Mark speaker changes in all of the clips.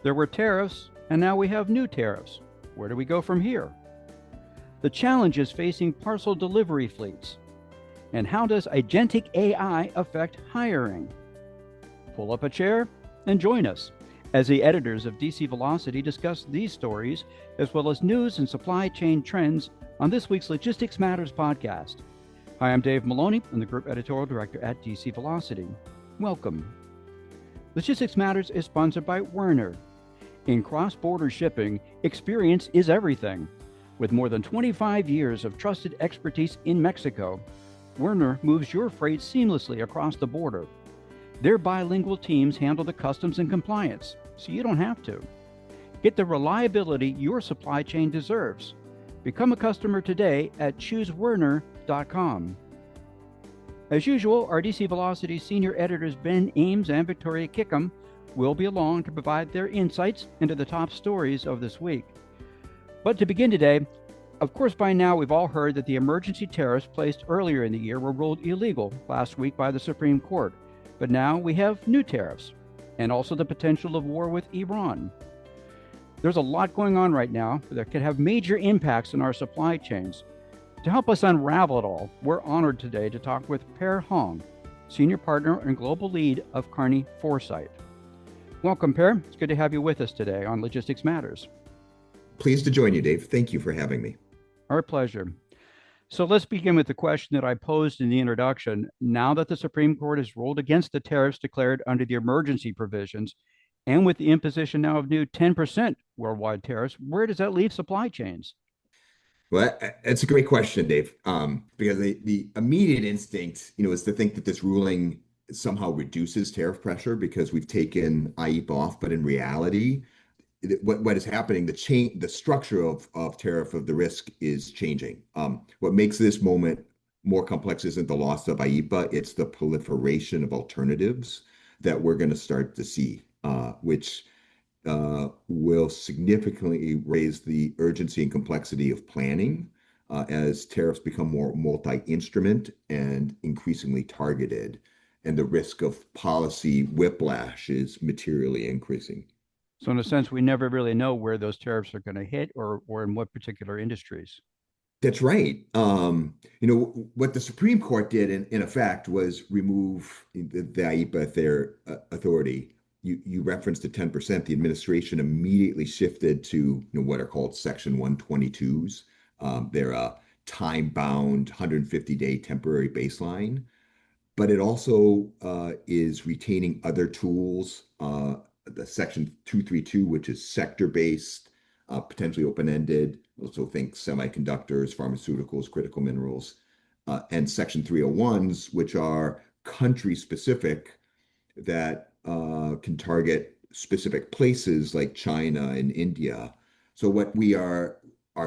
Speaker 1: There were tariffs, and now we have new tariffs. Where do we go from here? The challenges facing parcel delivery fleets. And how does agentic AI affect hiring? Pull up a chair and join us as the editors of DC Velocity discuss these stories, as well as news and supply chain trends on this week's Logistics Matters podcast. Hi, I'm Dave Maloney. I'm the Group Editorial Director at DC Velocity. Welcome. Logistics Matters is sponsored by Werner. In cross-border shipping, experience is everything. With more than 25 years of trusted expertise in Mexico, Werner moves your freight seamlessly across the border. Their bilingual teams handle the customs and compliance, so you don't have to. Get the reliability your supply chain deserves. Become a customer today at choosewerner.com. As usual, our DC Velocity senior editors Ben Ames and Victoria Kickham will be along to provide their insights into the top stories of this week. But to begin today, of course, by now we've all heard that the emergency tariffs placed earlier in the year were ruled illegal last week by the Supreme Court. But now we have new tariffs, and also the potential of war with Iran. There's a lot going on right now that could have major impacts on our supply chains. To help us unravel it all, we're honored today to talk with Per Hong, Senior Partner and Global Lead of Kearney Foresight. Welcome, Per. It's good to have you with us today on Logistics Matters.
Speaker 2: Pleased to join you, Dave. Thank you for having me.
Speaker 1: Our pleasure. So let's begin with the question that I posed in the introduction. Now that the Supreme Court has ruled against the tariffs declared under the emergency provisions, and with the imposition now of new 10% worldwide tariffs, where does that leave supply chains?
Speaker 2: Well, that's a great question, Dave, because the immediate instinct, is to think that this ruling somehow reduces tariff pressure because we've taken IEEPA off, but in reality, what is happening, the structure of tariff of the risk is changing. What makes this moment more complex isn't the loss of IEEPA, it's the proliferation of alternatives that we're going to start to see, which will significantly raise the urgency and complexity of planning as tariffs become more multi-instrument and increasingly targeted, and the risk of policy whiplash is materially increasing.
Speaker 1: So in a sense, we never really know where those tariffs are going to hit or in what particular industries.
Speaker 2: That's right. What the Supreme Court did in effect was remove the IEEPA authority. You referenced the 10%. The administration immediately shifted to what are called Section 122s. They're a time-bound 150-day temporary baseline, but it also is retaining other tools. The Section 232, which is sector-based, potentially open-ended, also think semiconductors, pharmaceuticals, critical minerals, and Section 301s, which are country-specific that can target specific places like China and India. So what we are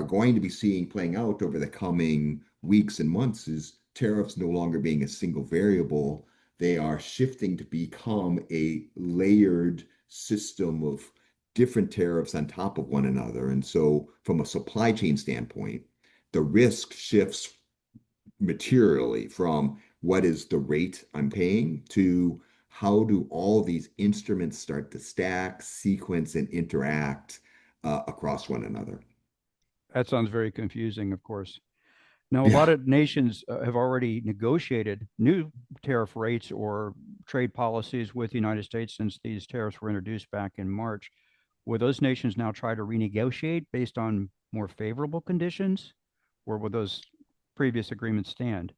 Speaker 2: going to be seeing playing out over the coming weeks and months is tariffs no longer being a single variable. They are shifting to become a layered system of different tariffs on top of one another. And so from a supply chain standpoint, the risk shifts materially from what is the rate I'm paying to how do all these instruments start to stack, sequence, and interact across one another.
Speaker 1: That sounds very confusing, of course. Now, a lot of nations have already negotiated new tariff rates or trade policies with the United States since these tariffs were introduced back in March. Will those nations now try to renegotiate based on more favorable conditions, or will those previous agreements stand?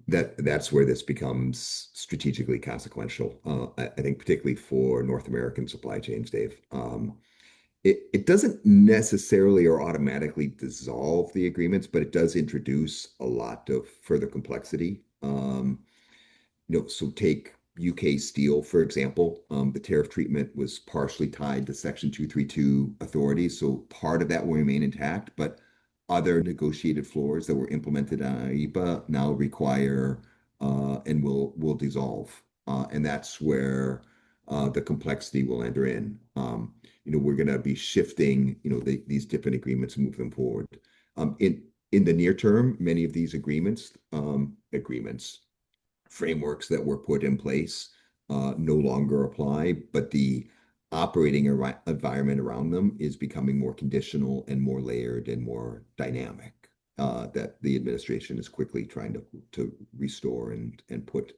Speaker 2: That's where this becomes strategically consequential. I think particularly for North American supply chains, Dave. It doesn't necessarily or automatically dissolve the agreements, but it does introduce a lot of further complexity. So take UK steel, for example. The tariff treatment was partially tied to Section 232 authority, so part of that will remain intact, but other negotiated floors that were implemented on IEEPA now require and will dissolve. And that's where the complexity will enter in. We're going to be shifting, these different agreements and move them forward. In the near term, many of these agreements, frameworks that were put in place no longer apply, but the operating environment around them is becoming more conditional and more layered and more dynamic. That the administration is quickly trying to restore and put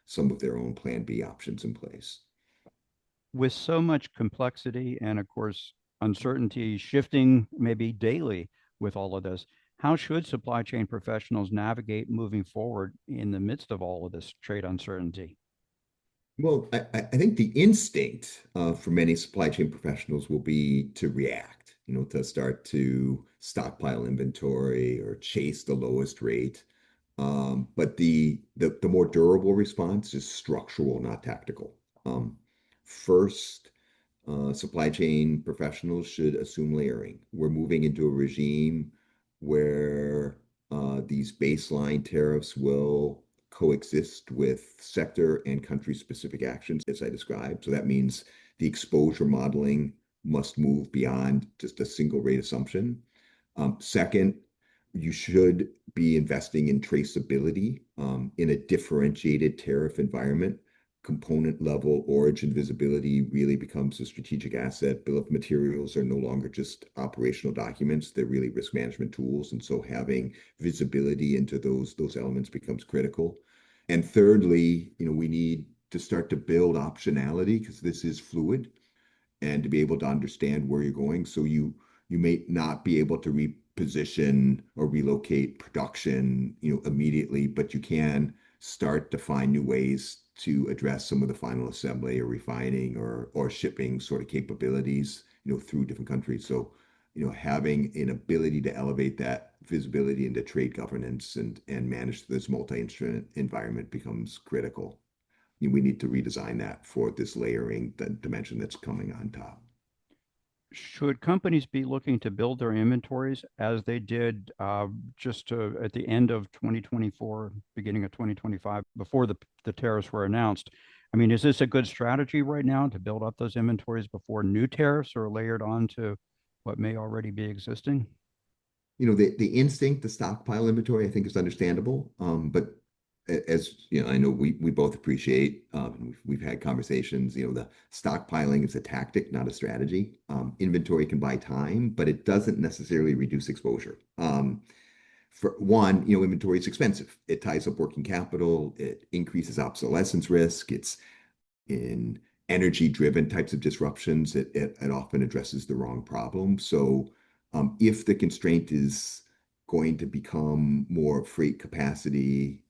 Speaker 2: some of their own Plan B options in place.
Speaker 1: With so much complexity and, of course, uncertainty shifting maybe daily with all of this, how should supply chain professionals navigate moving forward in the midst of all of this trade uncertainty?
Speaker 2: Well, I think the instinct for many supply chain professionals will be to react, to start to stockpile inventory or chase the lowest rate. But the more durable response is structural, not tactical. First, supply chain professionals should assume layering. We're moving into a regime where these baseline tariffs will coexist with sector and country specific actions, as I described. So that means the exposure modeling must move beyond just a single rate assumption. Second, you should be investing in traceability in a differentiated tariff environment. Component level origin visibility really becomes a strategic asset. Bill of materials are no longer just operational documents, they're really risk management tools. And so having visibility into those elements becomes critical. And thirdly, we need to start to build optionality because this is fluid and to be able to understand where you're going. So you may not be able to reposition or relocate production, immediately, but you can start to find new ways to address some of the final assembly or refining or shipping sort of capabilities, through different countries. So, having an ability to elevate that visibility into trade governance and manage this multi-instrument environment becomes critical. We need to redesign that for this layering dimension that's coming on top.
Speaker 1: Should companies be looking to build their inventories as they did at the end of 2024, beginning of 2025, before the tariffs were announced? I mean, is this a good strategy right now to build up those inventories before new tariffs are layered on to what may already be existing?
Speaker 2: The instinct to stockpile inventory, I think, is understandable. But as I know we both appreciate, we've had conversations, the stockpiling is a tactic, not a strategy. Inventory can buy time, but it doesn't necessarily reduce exposure. For one, inventory is expensive. It ties up working capital, it increases obsolescence risk, it's in energy-driven types of disruptions, it often addresses the wrong problem. So if the constraint is going to become more freight capacity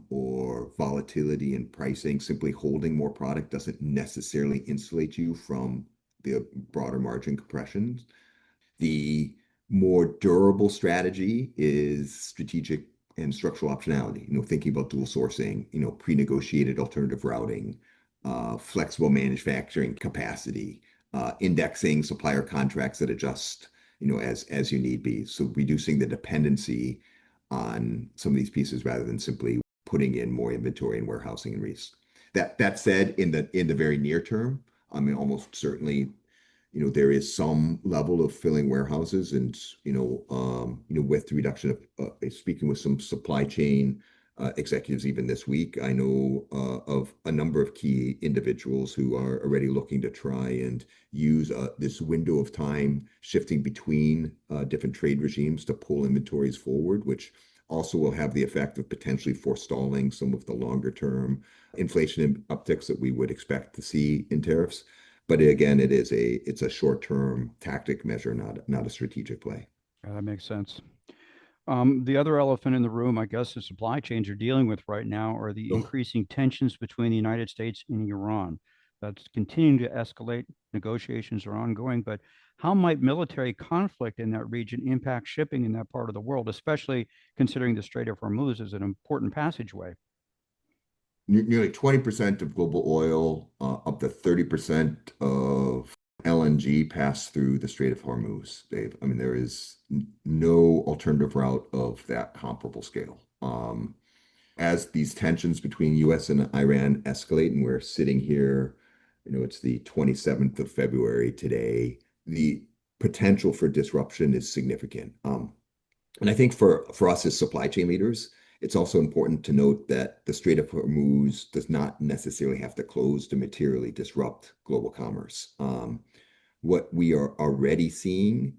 Speaker 2: or volatility in pricing, simply holding more product doesn't necessarily insulate you from the broader margin compressions. The more durable strategy is strategic and structural optionality, thinking about dual sourcing, pre-negotiated alternative routing, flexible manufacturing capacity, indexing supplier contracts that adjust, as you need be. So reducing the dependency on some of these pieces rather than simply putting in more inventory and warehousing and risk. That said, in the very near term, I mean, almost certainly, there is some level of filling warehouses and, with the reduction of speaking with some supply chain executives even this week, I know of a number of key individuals who are already looking to try and use this window of time shifting between different trade regimes to pull inventories forward, which also will have the effect of potentially forestalling some of the longer term inflation upticks that we would expect to see in tariffs. But again, it's a short term tactic measure, not a strategic play.
Speaker 1: Yeah, that makes sense. The other elephant in the room, I guess, the supply chains are dealing with right now are the
Speaker 2: Oh,
Speaker 1: increasing tensions between the United States and Iran. That's continuing to escalate. Negotiations are ongoing, but how might military conflict in that region impact shipping in that part of the world, especially considering the Strait of Hormuz is an important passageway?
Speaker 2: nearly 20% of global oil, up to 30% of LNG pass through the Strait of Hormuz, Dave. I mean, there is no alternative route of that comparable scale. As these tensions between US and Iran escalate, and we're sitting here, it's the 27th of February today, the potential for disruption is significant. And I think for us as supply chain leaders, It's also important to note that the Strait of Hormuz does not necessarily have to close to materially disrupt global commerce. What we are already seeing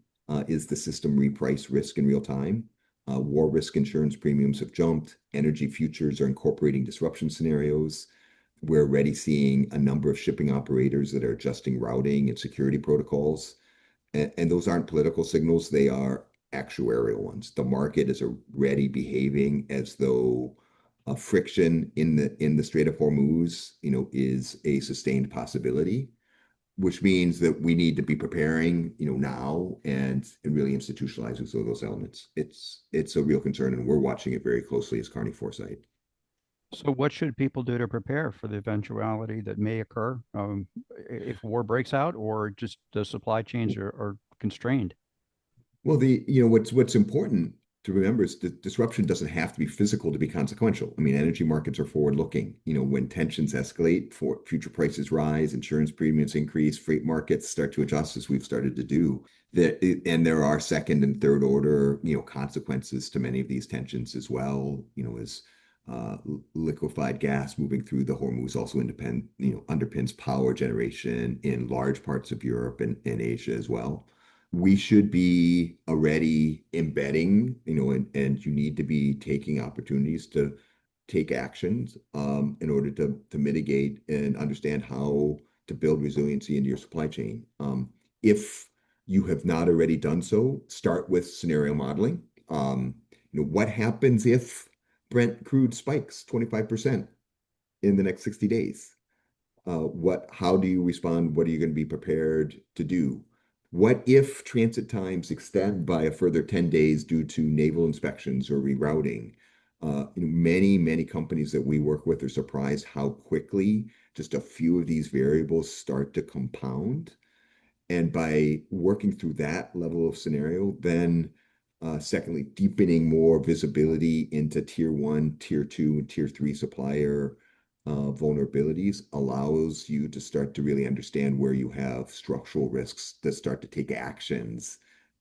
Speaker 2: is the system reprice risk in real time. War risk insurance premiums have jumped. Energy futures are incorporating disruption scenarios. We're already seeing a number of shipping operators that are adjusting routing and security protocols. And those aren't political signals, they are actuarial ones. The market is already behaving as though friction in the Strait of Hormuz, is a sustained possibility, which means that we need to be preparing, now and really institutionalizing some of those elements. It's a real concern, and we're watching it very closely as Kearney Foresight.
Speaker 1: So, what should people do to prepare for the eventuality that may occur if war breaks out or just the supply chains are constrained?
Speaker 2: Well, what's important to remember is that disruption doesn't have to be physical to be consequential. I mean, energy markets are forward-looking. When tensions escalate, for future prices rise, insurance premiums increase, freight markets start to adjust as we've started to do. And there are second and third order, consequences to many of these tensions as well. As liquefied gas moving through the Hormuz also underpins power generation in large parts of Europe and Asia as well. We should be already embedding, and you need to be taking opportunities to take actions in order to mitigate and understand how to build resiliency into your supply chain. If you have not already done so, start with scenario modeling. What happens if Brent crude spikes 25% in the next 60 days? How do you respond? What are you going to be prepared to do? What if transit times extend by a further 10 days due to naval inspections or rerouting? Many companies that we work with are surprised how quickly just a few of these variables start to compound. And by working through that level of scenario, then secondly, deepening more visibility into tier one, tier two, and tier three supplier vulnerabilities allows you to start to really understand where you have structural risks that start to take actions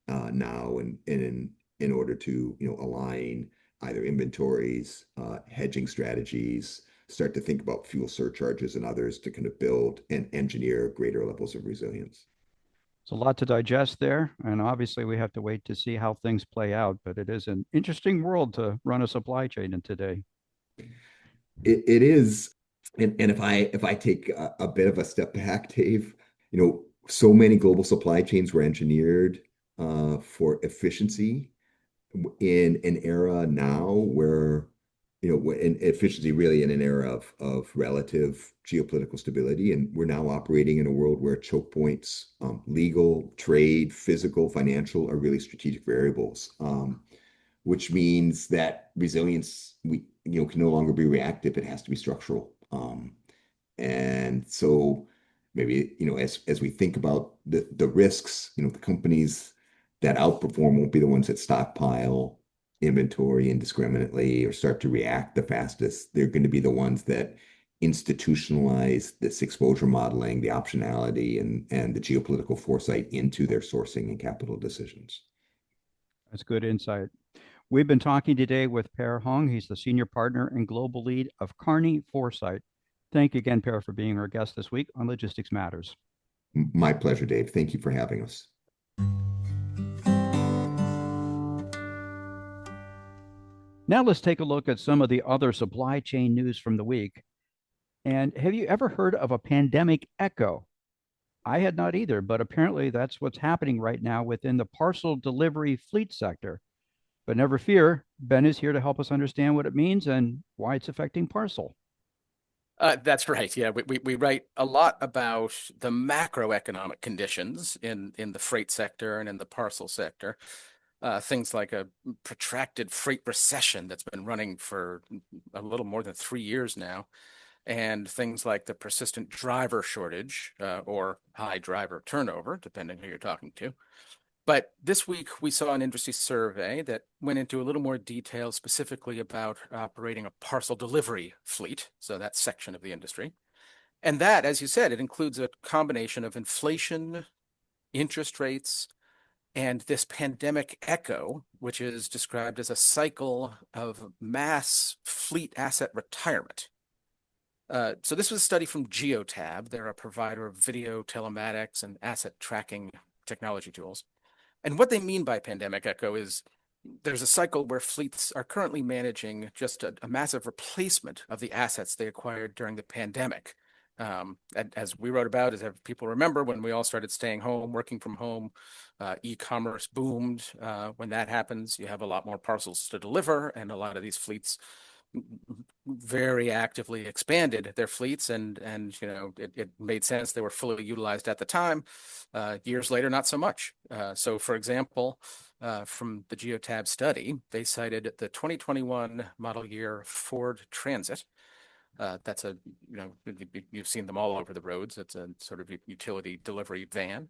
Speaker 2: now and in order to align either inventories, hedging strategies, start to think about fuel surcharges and others to kind of build and engineer greater levels of resilience.
Speaker 1: It's a lot to digest there, and obviously we have to wait to see how things play out. But it is an interesting world to run a supply chain in today.
Speaker 2: It is, and if I take a bit of a step back, Dave, so many global supply chains were engineered for efficiency in an era now where, in efficiency really in an era of relative geopolitical stability, and we're now operating in a world where choke points, legal, trade, physical, financial, are really strategic variables. Which means that resilience can no longer be reactive. It has to be structural. And so maybe as we think about the risks, the companies that outperform won't be the ones that stockpile inventory indiscriminately or start to react the fastest. They're going to be the ones that institutionalize this exposure modeling, the optionality, and the geopolitical foresight into their sourcing and capital decisions.
Speaker 1: That's good insight. We've been talking today with Per Hong. He's the senior partner and global lead of Kearney Foresight. Thank you again, Per, for being our guest this week on Logistics Matters.
Speaker 2: My pleasure, Dave. Thank you for having us.
Speaker 1: Now let's take a look at some of the other supply chain news from the week. And have you ever heard of a pandemic echo? I had not either, but apparently that's what's happening right now within the parcel delivery fleet sector. But never fear, Ben is here to help us understand what it means and why it's affecting parcel.
Speaker 3: That's right. Yeah, we write a lot about the macroeconomic conditions in the freight sector and in the parcel sector. Things like a protracted freight recession that's been running for a little more than 3 years now, and things like the persistent driver shortage or high driver turnover, depending who you're talking to. But this week, we saw an industry survey that went into a little more detail specifically about operating a parcel delivery fleet, so that section of the industry. And that, as you said, it includes a combination of inflation, interest rates, and this pandemic echo, which is described as a cycle of mass fleet asset retirement. So this was a study from Geotab. They're a provider of video telematics and asset tracking technology tools. And what they mean by pandemic echo is there's a cycle where fleets are currently managing just a massive replacement of the assets they acquired during the pandemic. As we wrote about, as people remember, when we all started staying home, working from home, e-commerce boomed. When that happens, you have a lot more parcels to deliver, and a lot of these fleets very actively expanded their fleets, and it made sense. They were fully utilized at the time. Years later, not so much. So, for example, from the Geotab study, they cited the 2021 model year Ford Transit. That's you've seen them all over the roads. It's a sort of utility delivery van.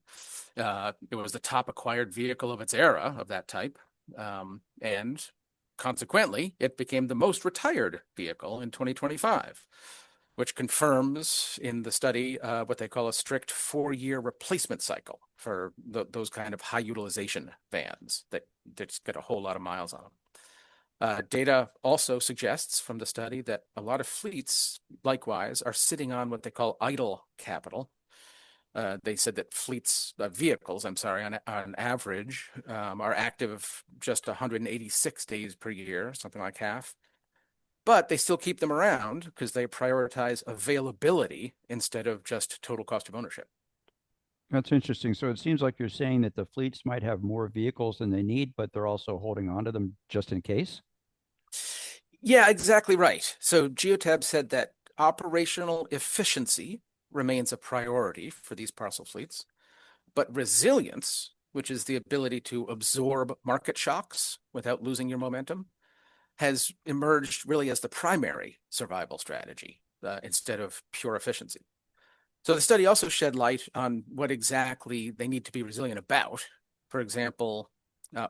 Speaker 3: It was the top acquired vehicle of its era of that type. And consequently, it became the most retired vehicle in 2025, which confirms in the study what they call a strict 4-year replacement cycle for those kind of high utilization vans that just get a whole lot of miles on them. Data also suggests from the study that a lot of fleets, likewise, are sitting on what they call idle capital. They said that vehicles, on average, are active just 186 days per year, something like half. But they still keep them around because they prioritize availability instead of just total cost of ownership.
Speaker 1: That's interesting. So it seems like you're saying that the fleets might have more vehicles than they need, but they're also holding on to them just in case?
Speaker 3: Yeah, exactly right. So Geotab said that operational efficiency remains a priority for these parcel fleets, but resilience, which is the ability to absorb market shocks without losing your momentum, has emerged really as the primary survival strategy instead of pure efficiency. So the study also shed light on what exactly they need to be resilient about. For example,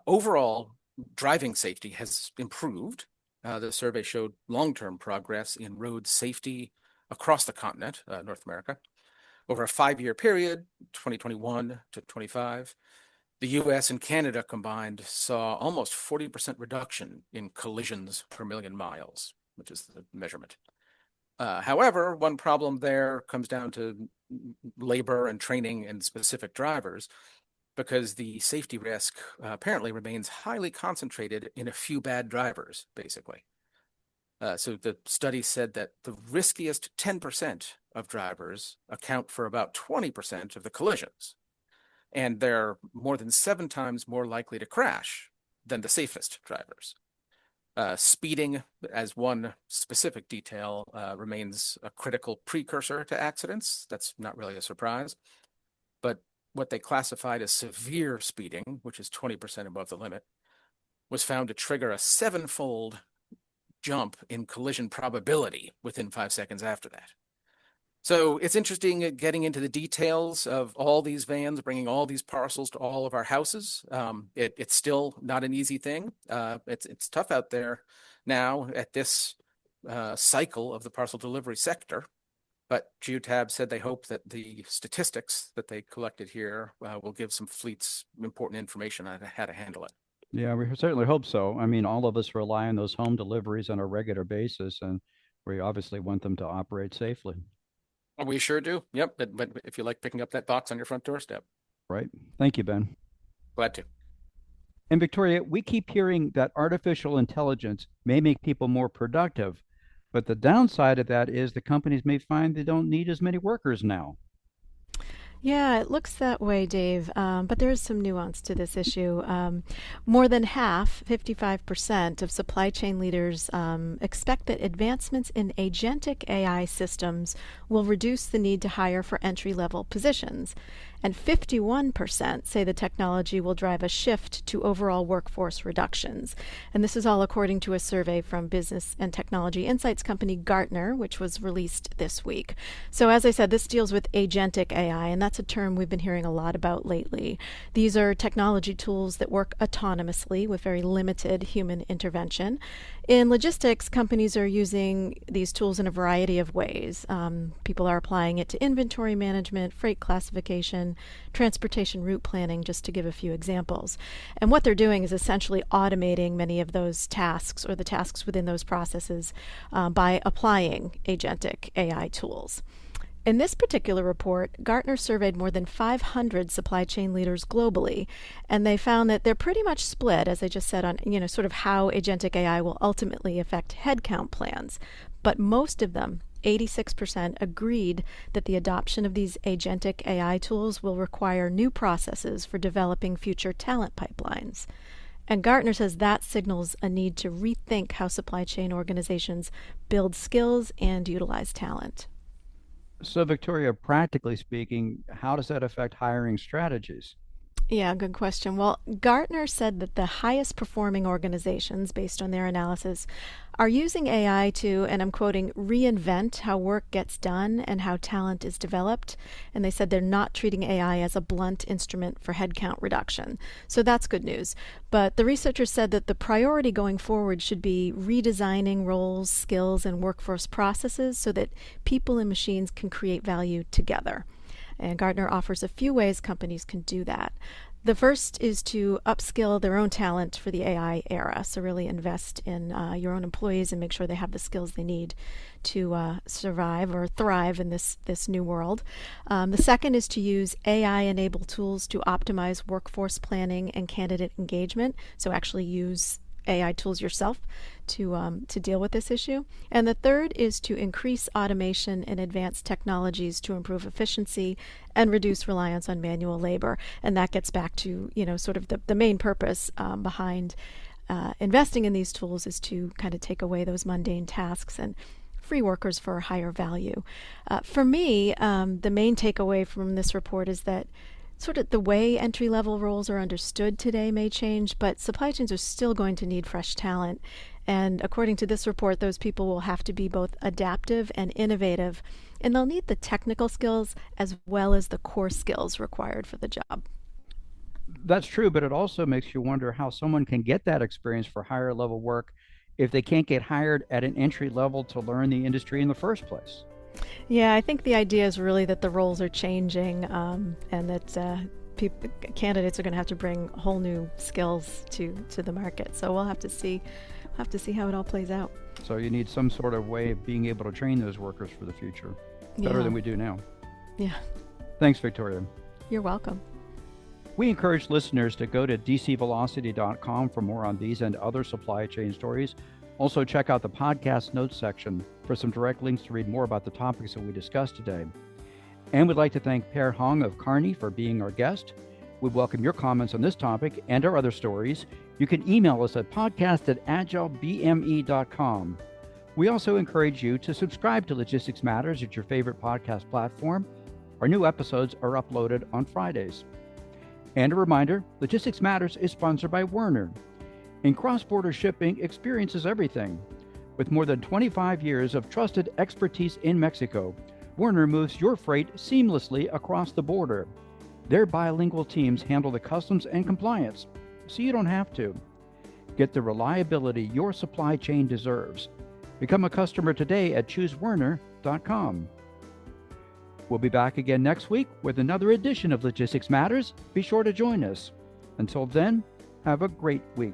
Speaker 3: overall driving safety has improved. The survey showed long-term progress in road safety across the continent, North America. Over a 5-year period, 2021 to 25, the US and Canada combined saw almost 40% reduction in collisions per million miles, which is the measurement. However, one problem there comes down to labor and training and specific drivers, because the safety risk apparently remains highly concentrated in a few bad drivers, basically. So the study said that the riskiest 10% of drivers account for about 20% of the collisions, and they're more than 7 times more likely to crash than the safest drivers. Speeding, as one specific detail, remains a critical precursor to accidents. That's not really a surprise. But what they classified as severe speeding, which is 20% above the limit, was found to trigger a 7-fold jump in collision probability within 5 seconds after that. So it's interesting getting into the details of all these vans, bringing all these parcels to all of our houses. It's still not an easy thing. It's tough out there now at this cycle of the parcel delivery sector. But Geotab said they hope that the statistics that they collected here will give some fleets important information on how to handle it.
Speaker 1: Yeah, we certainly hope so. I mean, all of us rely on those home deliveries on a regular basis, and we obviously want them to operate safely.
Speaker 3: We sure do. Yep. But if you like picking up that box on your front doorstep.
Speaker 1: Right. Thank you, Ben.
Speaker 3: Glad to.
Speaker 1: And Victoria, we keep hearing that artificial intelligence may make people more productive, but the downside of that is the companies may find they don't need as many workers now.
Speaker 4: Yeah, it looks that way, Dave, but there is some nuance to this issue. More than half, 55% of supply chain leaders expect that advancements in agentic AI systems will reduce the need to hire for entry-level positions. And 51% say the technology will drive a shift to overall workforce reductions. And this is all according to a survey from business and technology insights company Gartner, which was released this week. So as I said, this deals with agentic AI, and that's that's a term we've been hearing a lot about lately. These are technology tools that work autonomously with very limited human intervention. In logistics, companies are using these tools in a variety of ways. People are applying it to inventory management, freight classification, transportation route planning, just to give a few examples. And what they're doing is essentially automating many of those tasks or the tasks within those processes by applying agentic AI tools. In this particular report, Gartner surveyed more than 500 supply chain leaders globally, and they found that they're pretty much split, as I just said, on sort of how agentic AI will ultimately affect headcount plans. But most of them, 86%, agreed that the adoption of these agentic AI tools will require new processes for developing future talent pipelines. And Gartner says that signals a need to rethink how supply chain organizations build skills and utilize talent.
Speaker 1: So, Victoria, practically speaking, how does that affect hiring strategies?
Speaker 4: Yeah, good question. Well, Gartner said that the highest performing organizations, based on their analysis, are using AI to, and I'm quoting, reinvent how work gets done and how talent is developed. And they said they're not treating AI as a blunt instrument for headcount reduction. So that's good news. But the researchers said that the priority going forward should be redesigning roles, skills, and workforce processes so that people and machines can create value together. And Gartner offers a few ways companies can do that. The first is to upskill their own talent for the AI era. So really invest in your own employees and make sure they have the skills they need to survive or thrive in this new world. The second is to use AI-enabled tools to optimize workforce planning and candidate engagement. So actually use AI tools yourself to deal with this issue. And the third is to increase automation and advanced technologies to improve efficiency and reduce reliance on manual labor. And that gets back to, sort of the main purpose behind investing in these tools is to kind of take away those mundane tasks and free workers for higher value. For me, the main takeaway from this report is that sort of the way entry-level roles are understood today may change, but supply chains are still going to need fresh talent. And according to this report, those people will have to be both adaptive and innovative, and they'll need the technical skills as well as the core skills required for the job.
Speaker 1: That's true, but it also makes you wonder how someone can get that experience for higher level work if they can't get hired at an entry level to learn the industry in the first place.
Speaker 4: Yeah, I think the idea is really that the roles are changing and that candidates are going to have to bring whole new skills to the market. So we'll have to see how it all plays out.
Speaker 1: So you need some sort of way of being able to train those workers for the future better than we do now.
Speaker 4: Yeah.
Speaker 1: Thanks, Victoria.
Speaker 4: You're welcome.
Speaker 1: We encourage listeners to go to dcvelocity.com for more on these and other supply chain stories. Also, check out the podcast notes section for some direct links to read more about the topics that we discussed today. And we'd like to thank Per Hong of Kearney for being our guest. We welcome your comments on this topic and our other stories. You can email us at podcast@agilebme.com. We also encourage you to subscribe to Logistics Matters at your favorite podcast platform. Our new episodes are uploaded on Fridays. And a reminder, Logistics Matters is sponsored by Werner. In cross-border shipping, experience is everything. With more than 25 years of trusted expertise in Mexico, Werner moves your freight seamlessly across the border. Their bilingual teams handle the customs and compliance, so you don't have to. Get the reliability your supply chain deserves. Become a customer today at choosewerner.com. We'll be back again next week with another edition of Logistics Matters. Be sure to join us. Until then, have a great week.